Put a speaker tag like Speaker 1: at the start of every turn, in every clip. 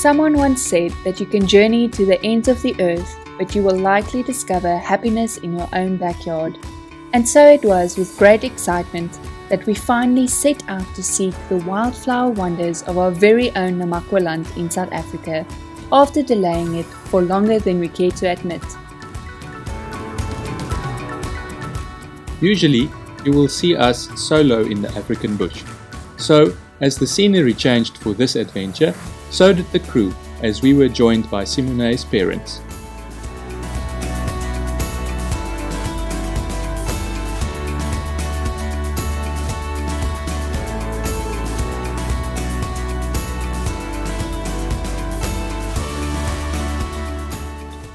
Speaker 1: Someone once said that you can journey to the ends of the earth, but you will likely discover happiness in your own backyard. And so it was with great excitement that we finally set out to seek the wildflower wonders of our very own Namaqualand in South Africa, after delaying it for longer than we care to admit.
Speaker 2: Usually, you will see us solo in the African bush. So, as the scenery changed for this adventure, so did the crew, as we were joined by Simone's parents.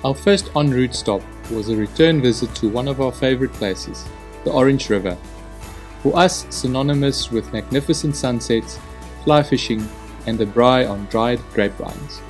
Speaker 2: Our first en route stop was a return visit to one of our favorite places, the Orange River. For us, synonymous with magnificent sunsets, fly fishing, and a braai on dried grapevines.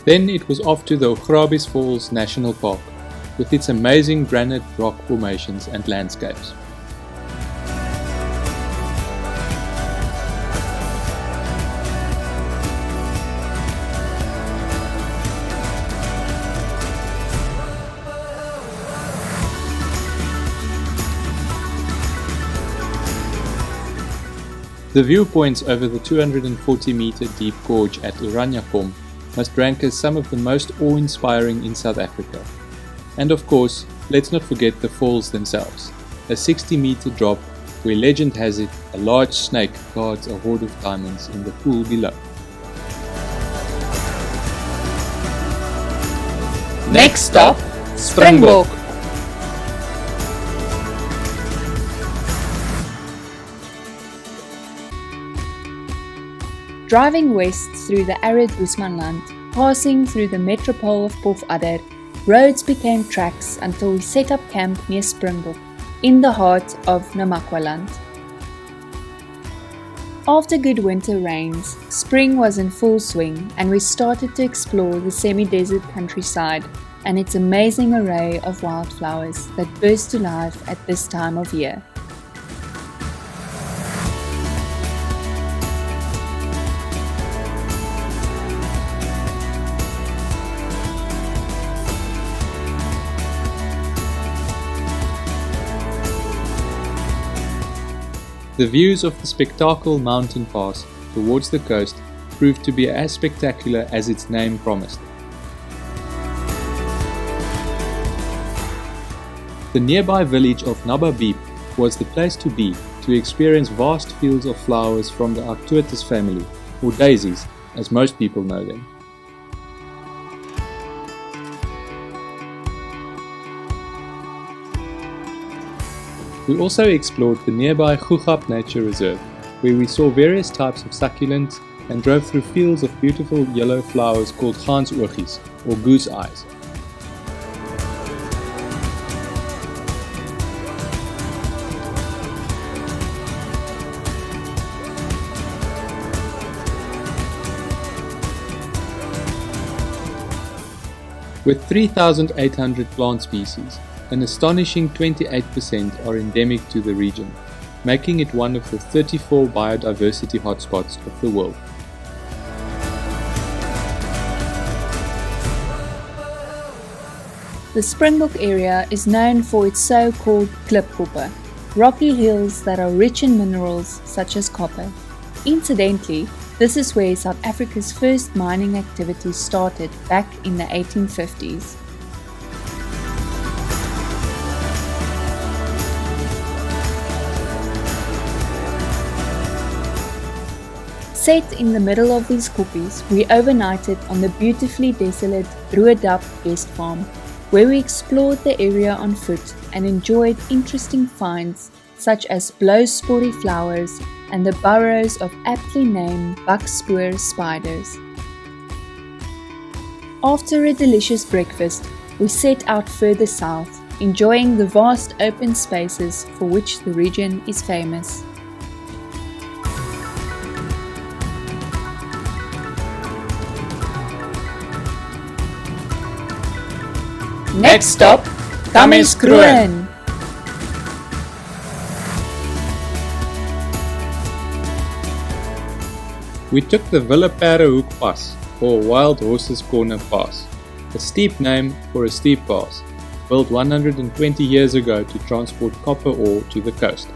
Speaker 2: Then it was off to the Augrabies Falls National Park, with its amazing granite rock formations and landscapes. The viewpoints over the 240-meter deep gorge at Namaqua must rank as some of the most awe-inspiring in South Africa. And of course, let's not forget the falls themselves, a 60-meter drop where legend has it a large snake guards a hoard of diamonds in the pool below.
Speaker 1: Next stop, Springbok. Driving west through the arid Bushmanland, passing through the metropole of Pofadder, roads became tracks until we set up camp near Springbok, in the heart of Namaqualand. After good winter rains, spring was in full swing and we started to explore the semi-desert countryside and its amazing array of wildflowers that burst to life at this time of year.
Speaker 2: The views of the Spectacle mountain pass towards the coast proved to be as spectacular as its name promised. The nearby village of Augrabies was the place to be to experience vast fields of flowers from the Arcturus family, or daisies as most people know them. We also explored the nearby Kickoff Nature Reserve, where we saw various types of succulents and drove through fields of beautiful yellow flowers called gaansoortjies, or goose eyes. With 3,800 plant species, an astonishing 28% are endemic to the region, making it one of the 34 biodiversity hotspots of the world.
Speaker 1: The Springbok area is known for its so-called klipkoppe, rocky hills that are rich in minerals such as copper. Incidentally, this is where South Africa's first mining activity started back in the 1850s. Set in the middle of these koppies, we overnighted on the beautifully desolate Biedouw guest farm, where we explored the area on foot and enjoyed interesting finds such as blowsporie flowers and the burrows of aptly named buckspoor spiders. After a delicious breakfast, we set out further south, enjoying the vast open spaces for which the region is famous. Next stop, Namaqua.
Speaker 2: We took the Wildeperdehoek Pass, or Wild Horses Corner Pass, a steep name for a steep pass, built 120 years ago to transport copper ore to the coast.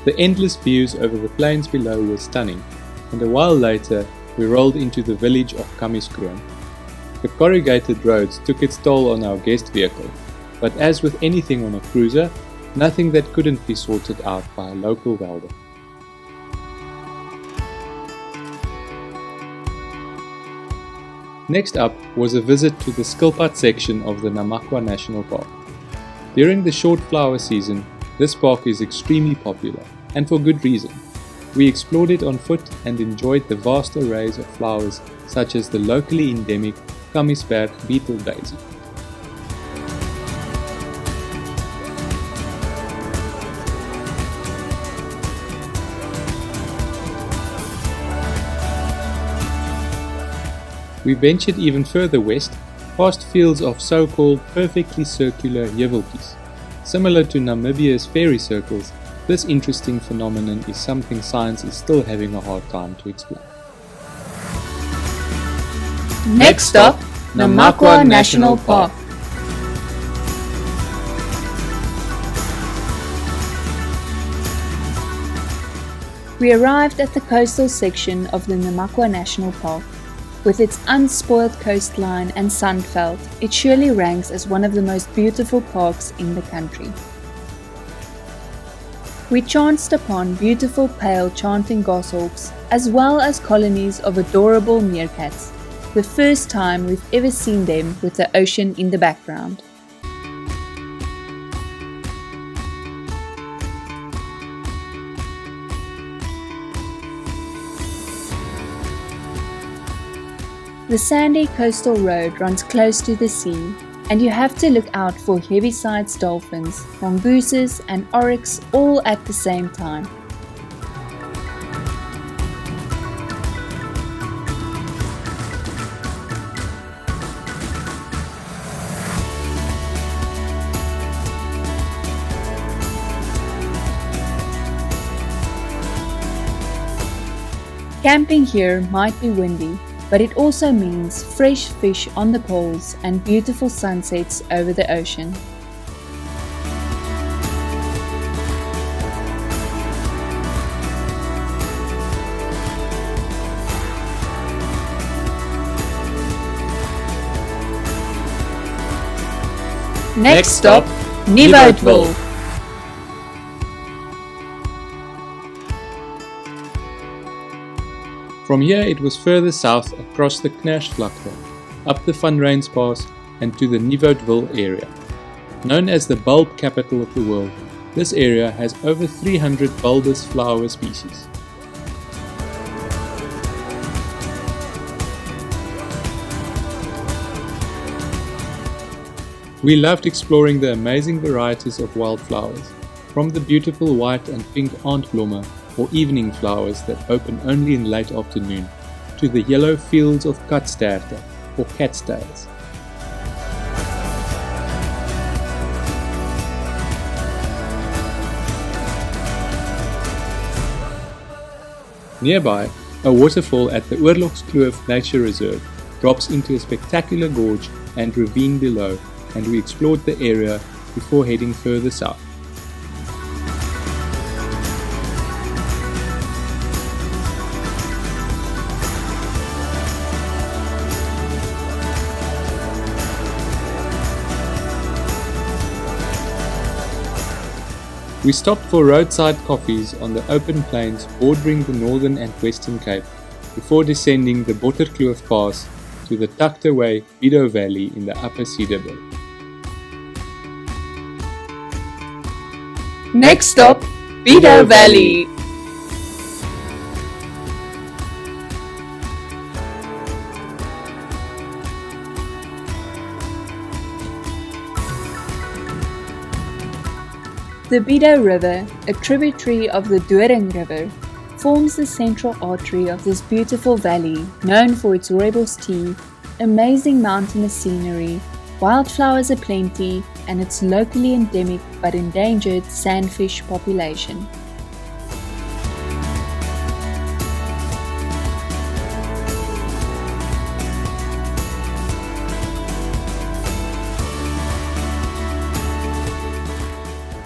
Speaker 2: The endless views over the plains below were stunning, and a while later we rolled into the village of Namaqua. The corrugated roads took its toll on our guest vehicle, but as with anything on a cruiser, nothing that couldn't be sorted out by a local welder. Next up was a visit to the Skilpad section of the Namaqua National Park. During the short flower season, this park is extremely popular, and for good reason. We explored it on foot and enjoyed the vast arrays of flowers such as the locally endemic Kamisberg beetle daisy. We ventured even further west, past fields of so-called perfectly circular jeweltjies. Similar to Namibia's fairy circles, this interesting phenomenon is something science is still having a hard time to explain.
Speaker 1: Next stop, Namaqua National Park. We arrived at the coastal section of the Namaqua National Park. With its unspoiled coastline and sunveld, it surely ranks as one of the most beautiful parks in the country. We chanced upon beautiful pale chanting goshawks, as well as colonies of adorable meerkats, the first time we've ever seen them with the ocean in the background. The sandy coastal road runs close to the sea, and you have to look out for heavy-sized dolphins, mongooses and oryx all at the same time. Camping here might be windy, but it also means fresh fish on the poles and beautiful sunsets over the ocean. Next stop, Nieuwoudtville.
Speaker 2: From here it was further south across the Knashvlakte, up the Van Rhyns Pass and to the Nieuwoudtville area. Known as the bulb capital of the world, this area has over 300 bulbous flower species. We loved exploring the amazing varieties of wildflowers, from the beautiful white and pink aandblomme or evening flowers that open only in late afternoon, to the yellow fields of katsterte or cat's tails. Nearby, a waterfall at the Oorlogskloof Nature Reserve drops into a spectacular gorge and ravine below, and we explored the area before heading further south. We stopped for roadside coffees on the open plains bordering the northern and western Cape before descending the Wildeperdehoek Pass to the tucked away Biedouw Valley in the upper Cedarbelt.
Speaker 1: Next stop, Biedouw Valley. The Biedouw River, a tributary of the Doring River, forms the central artery of this beautiful valley, known for its rooibos tea, amazing mountainous scenery, wildflowers aplenty, and its locally endemic but endangered sandfish population.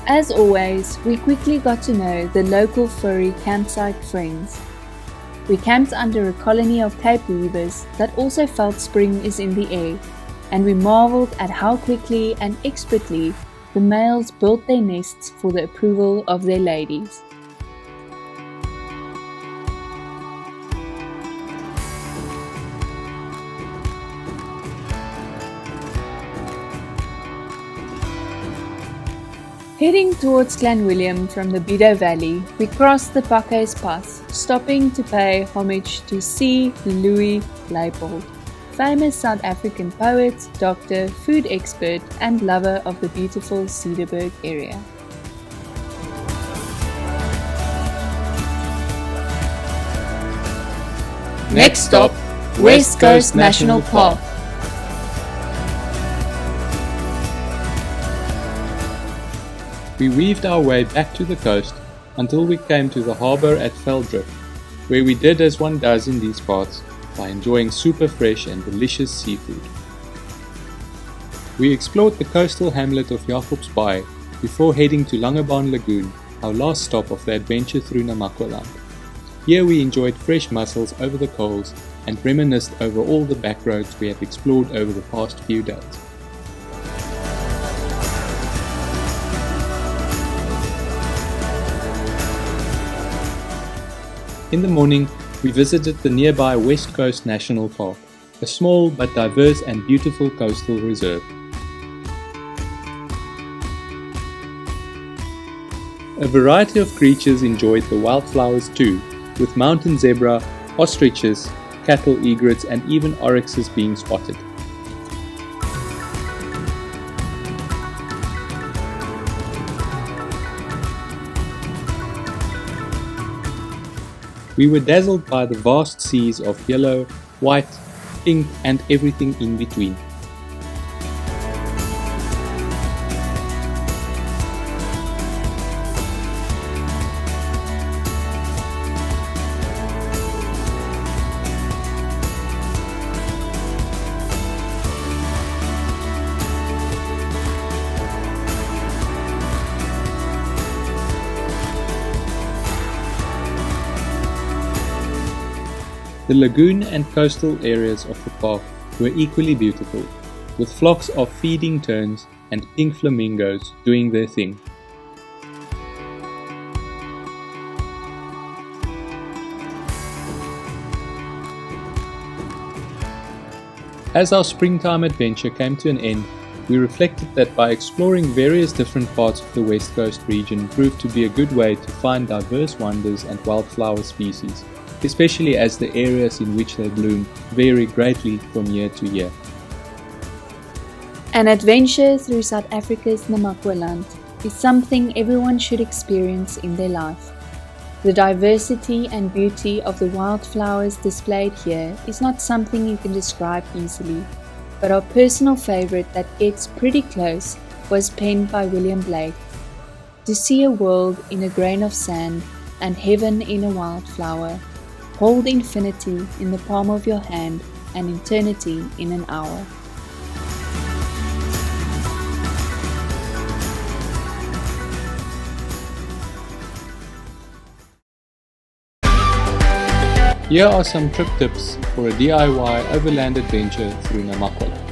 Speaker 1: As always, we quickly got to know the local furry campsite friends. We camped under a colony of Cape weavers that also felt spring is in the air, and we marveled at how quickly and expertly the males built their nests for the approval of their ladies. Heading towards Clanwilliam from the Biedouw Valley, we crossed the Augrabies Pass, stopping to pay homage to C. Louis Leipold, famous South African poet, doctor, food expert, and lover of the beautiful Cederberg area. Next stop, West Coast National Park.
Speaker 2: We weaved our way back to the coast until we came to the harbour at Veldrift, where we did as one does in these parts, by enjoying super fresh and delicious seafood. We explored the coastal hamlet of Jacobsbaai before heading to Langebaan Lagoon, our last stop of the adventure through Namaqualand. Here we enjoyed fresh mussels over the coals and reminisced over all the back roads we have explored over the past few days. In the morning, we visited the nearby West Coast National Park, a small but diverse and beautiful coastal reserve. A variety of creatures enjoyed the wildflowers too, with mountain zebra, ostriches, cattle egrets, and even oryxes being spotted. We were dazzled by the vast seas of yellow, white, pink, and everything in between. The lagoon and coastal areas of the park were equally beautiful, with flocks of feeding terns and pink flamingos doing their thing. As our springtime adventure came to an end, we reflected that by exploring various different parts of the West Coast region proved to be a good way to find diverse wonders and wildflower species, especially as the areas in which they bloom vary greatly from year to year.
Speaker 1: An adventure through South Africa's Namaqualand is something everyone should experience in their life. The diversity and beauty of the wildflowers displayed here is not something you can describe easily, but our personal favorite that gets pretty close was penned by William Blake. To see a world in a grain of sand and heaven in a wildflower, hold infinity in the palm of your hand and eternity in an hour.
Speaker 2: Here are some trip tips for a DIY overland adventure through Namaqualand.